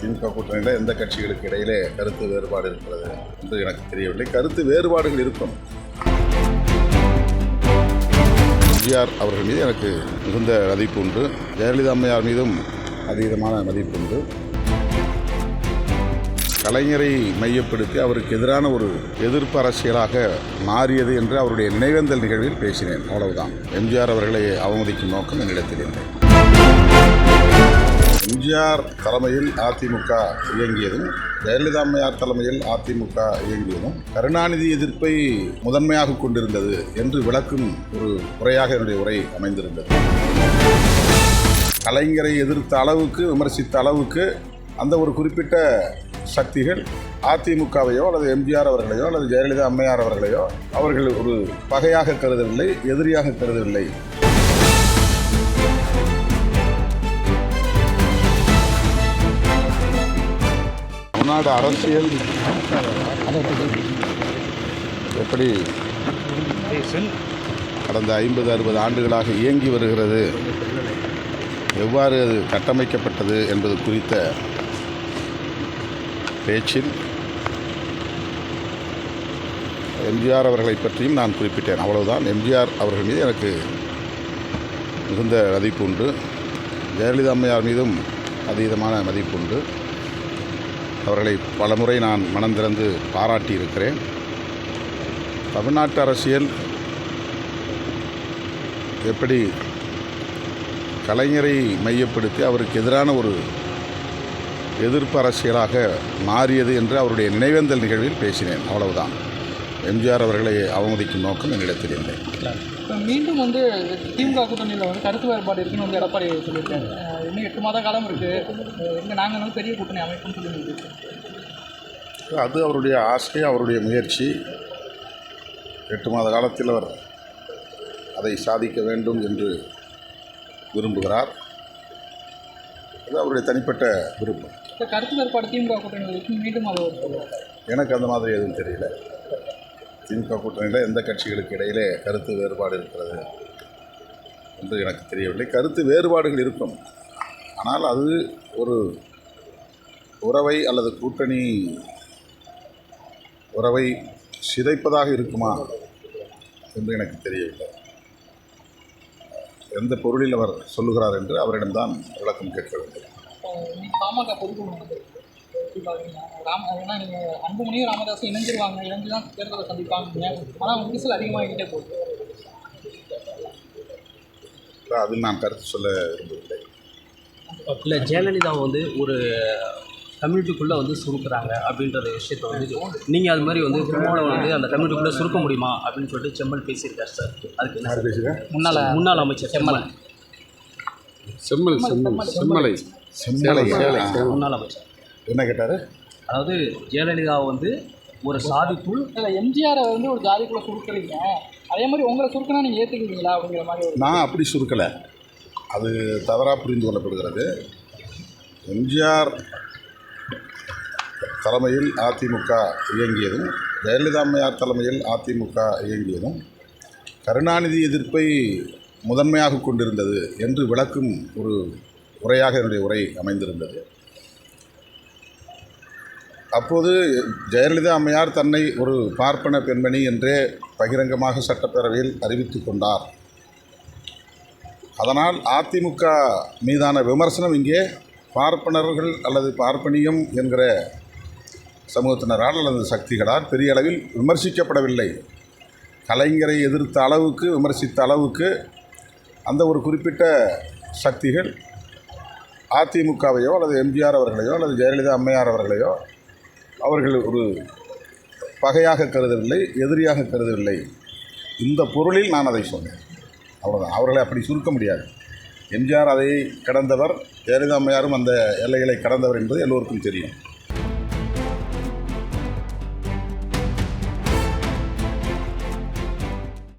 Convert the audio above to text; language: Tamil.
திமுக கூட்டணியில் எந்த கட்சிகளுக்கு இடையிலே கருத்து வேறுபாடு இருக்கிறது என்று எனக்கு தெரியவில்லை. கருத்து வேறுபாடுகள் இருக்கும். எம்ஜிஆர் அவர்கள் மீது எனக்கு மிகுந்த மதிப்பு உண்டு. ஜெயலலிதா அம்மையார் மீதும் அதீதமான மதிப்பு உண்டு. கலைஞரை மையப்படுத்தி அவருக்கு எதிரான ஒரு எதிர்ப்பு அரசியலாக மாறியது என்று அவருடைய நினைவேந்தல் நிகழ்வில் பேசினேன். அவ்வளவுதான். எம்ஜிஆர் அவர்களை அவமதிக்கும் நோக்கம் என்னிடத்தில் இல்லை. எம்ஜிஆர் தலைமையில் அதிமுக இயங்கியதும் ஜெயலலிதா அம்மையார் தலைமையில் அதிமுக இயங்கியதும் கருணாநிதி எதிர்ப்பை முதன்மையாக கொண்டிருந்தது என்று விளக்கும் ஒரு உரையாக என்னுடைய உரை அமைந்திருந்தது. கலைஞரை எதிர்த்த அளவுக்கு, விமர்சித்த அளவுக்கு அந்த ஒரு குறிப்பிட்ட சக்திகள் அதிமுகவையோ அல்லது எம்ஜிஆர் அவர்களையோ அல்லது ஜெயலலிதா அம்மையார் அவர்களையோ அவர்கள் ஒரு பகையாக கருதவில்லை, எதிரியாக கருதவில்லை. தமிழ்நாடு அரசியல் எப்படி கடந்த 50-60 ஆண்டுகளாக இயங்கி வருகிறது, எவ்வாறு அது கட்டமைக்கப்பட்டது என்பது குறித்த பேச்சில் எம்ஜிஆர் அவர்களை பற்றியும் நான் குறிப்பிட்டேன். அவ்வளவுதான். எம்ஜிஆர் அவர்கள் மீது எனக்கு மிகுந்த மதிப்பு உண்டு. ஜெயலலிதா அம்மையார் மீதும் அதீதமான மதிப்பு உண்டு. அவர்களை பலமுறை நான் மனம் திறந்து பாராட்டியிருக்கிறேன். தமிழ்நாட்டு அரசியல் எப்படி கலைஞரை மையப்படுத்தி அவருக்கு எதிரான ஒரு எதிர்ப்பு அரசியலாக மாறியது என்று அவருடைய நினைவேந்தல் நிகழ்வில் பேசினேன். அவ்வளவுதான். எம்ஜிஆர் அவர்களை அவமதிக்கும் நோக்கம் என்னிடத்தில் இல்லை. இப்போ மீண்டும் திமுக கூட்டணியில் கருத்து வேறுபாடு இருக்குன்னு எடப்பாடி சொல்லியிருக்காங்க. இன்னும் 8 மாத காலம் இருக்குது, இங்கே நாங்கள் பெரிய கூட்டணி அமைப்புன்னு சொல்லியிருக்கோம். அது அவருடைய ஆசை, அவருடைய முயற்சி. 8 மாத காலத்தில் அவர் அதை சாதிக்க வேண்டும் என்று விரும்புகிறார். அது அவருடைய தனிப்பட்ட விருப்பம். இப்போ கருத்து வேறுபாடு திமுக கூட்டணிகளுக்கு மீண்டும் அது எனக்கு அந்த மாதிரி எதுவும் தெரியல. திமுக கூட்டணியில் எந்த கட்சிகளுக்கு இடையிலே கருத்து வேறுபாடு இருக்கிறது என்று எனக்கு தெரியவில்லை. கருத்து வேறுபாடுகள் இருக்கும். ஆனால் அது ஒரு உறவை அல்லது கூட்டணி உறவை சிதைப்பதாக இருக்குமா என்று எனக்கு தெரியவில்லை. எந்த பொருளில் அவர் சொல்லுகிறார் என்று அவரிடம்தான் விளக்கம் கேட்க வேண்டும். பாமக பொதுக்குழு ஏன்னா நீங்கள் அன்புமணியும் ராமதாஸும் இணைஞ்சிருவாங்க, இணைஞ்சு தான் தேர்தலை சந்திப்பாங்க. ஆனால் விரிசல் அதிகமாகிக்கிட்டே போகுது. அதில் நான் கருத்து சொல்ல விரும்பவில்லை. இல்லை, ஜெயலலிதா ஒரு கம்யூனிட்டிக்குள்ளே சுருக்குறாங்க அப்படின்ற விஷயத்தை நீங்கள் அது மாதிரி திருமாவளவன் அந்த கம்யூனிட்டிக்குள்ளே சுருக்க முடியுமா அப்படின்னு சொல்லிட்டு செம்மல் பேசியிருக்கார் சார். அதுக்கு என்ன பேசுகிறேன்? முன்னாள் அமைச்சர் செம்மலை முன்னாள் அமைச்சர் என்ன கேட்டார்? அதாவது ஜெயலலிதா ஒரு சாதிக்குள் இல்லை, எம்ஜிஆரை ஒரு ஜாதிக்குள்ளே சுருக்கிறீங்க, அதே மாதிரி உங்களை சுருக்கினா நீங்கள் ஏற்றுக்குவீங்களா அப்படிங்கிற மாதிரி. நான் அப்படி சுருக்கலை. அது தவறாக புரிந்து கொள்ளப்படுகிறது. எம்ஜிஆர் தலைமையில் அதிமுக இயங்கியதும் ஜெயலலிதா அம்மையார் தலைமையில் அதிமுக இயங்கியதும் கருணாநிதி எதிர்ப்பை முதன்மையாக கொண்டிருந்தது என்று விளக்கும் ஒரு உரையாக என்னுடைய உரை அமைந்திருந்தது. அப்போது ஜெயலலிதா அம்மையார் தன்னை ஒரு பார்ப்பன பெண்மணி என்றே பகிரங்கமாக சட்டப்பேரவையில் அறிவித்து கொண்டார். அதனால் அதிமுக மீதான விமர்சனம் இங்கே பார்ப்பனர்கள் அல்லது பார்ப்பனியம் என்கிற சமூகத்தினரால் அல்லது சக்திகளால் பெரிய அளவில் விமர்சிக்கப்படவில்லை. கலைஞரை எதிர்த்த அளவுக்கு, விமர்சித்த அளவுக்கு அந்த ஒரு குறிப்பிட்ட சக்திகள் அதிமுகவையோ அல்லது எம்ஜிஆர் அவர்களையோ அல்லது ஜெயலலிதா அம்மையார் அவர்களையோ அவர்கள் ஒரு பகையாக கருதவில்லை, எதிரியாக கருதவில்லை. இந்த பொருளில் நான் அதை சொன்னேன். அவ்வளோதான். அவர்களை அப்படி சுருக்க முடியாது. எம்ஜிஆர் அதை கடந்தவர், ஜெயலலிதா அம்மையாரும் அந்த எல்லைகளை கடந்தவர் என்பது எல்லோருக்கும் தெரியும்.